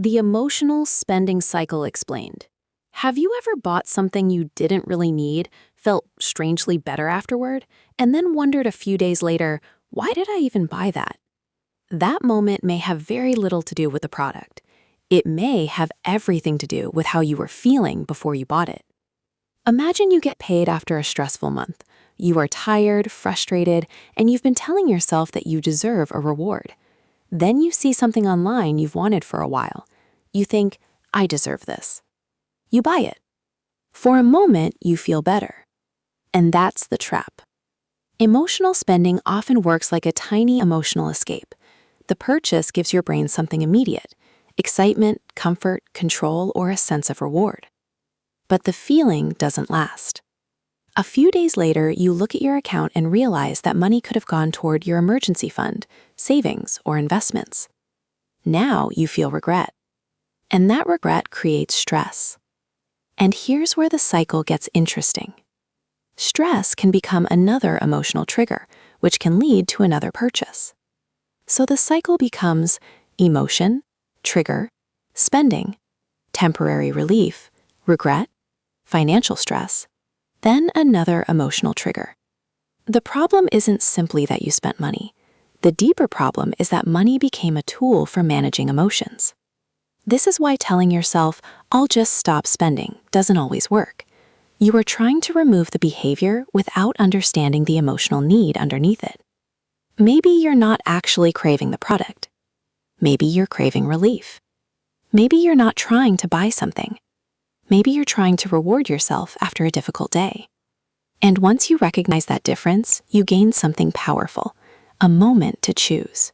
The emotional spending cycle explained. Have you ever bought something you didn't really need, felt strangely better afterward, and then wondered a few days later, why did I even buy that? That moment may have very little to do with the product. It may have everything to do with how you were feeling before you bought it. Imagine you get paid after a stressful month. You are tired, frustrated, and you've been telling yourself that you deserve a reward. Then you see something online you've wanted for a while. You think, I deserve this. You buy it. For a moment, you feel better. And that's the trap. Emotional spending often works like a tiny emotional escape. The purchase gives your brain something immediate: excitement, comfort, control, or a sense of reward. But the feeling doesn't last. A few days later, you look at your account and realize that money could have gone toward your emergency fund, savings, or investments. Now you feel regret. And that regret creates stress. And here's where the cycle gets interesting. Stress can become another emotional trigger, which can lead to another purchase. So the cycle becomes emotion, trigger, spending, temporary relief, regret, financial stress, then another emotional trigger. The problem isn't simply that you spent money. The deeper problem is that money became a tool for managing emotions. This is why telling yourself, I'll just stop spending, doesn't always work. You are trying to remove the behavior without understanding the emotional need underneath it. Maybe you're not actually craving the product. Maybe you're craving relief. Maybe you're not trying to buy something. Maybe you're trying to reward yourself after a difficult day. And once you recognize that difference, you gain something powerful, a moment to choose.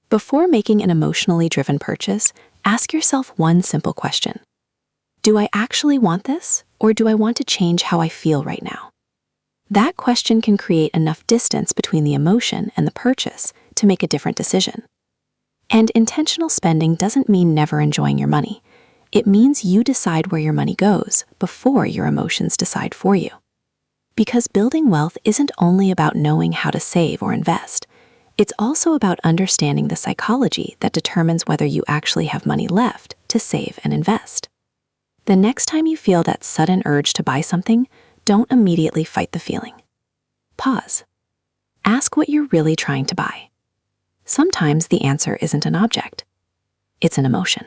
Before making an emotionally driven purchase, ask yourself one simple question. Do I actually want this, or do I want to change how I feel right now? That question can create enough distance between the emotion and the purchase to make a different decision. And intentional spending doesn't mean never enjoying your money. It means you decide where your money goes before your emotions decide for you. Because building wealth isn't only about knowing how to save or invest. It's also about understanding the psychology that determines whether you actually have money left to save and invest. The next time you feel that sudden urge to buy something, don't immediately fight the feeling. Pause. Ask what you're really trying to buy. Sometimes the answer isn't an object. It's an emotion.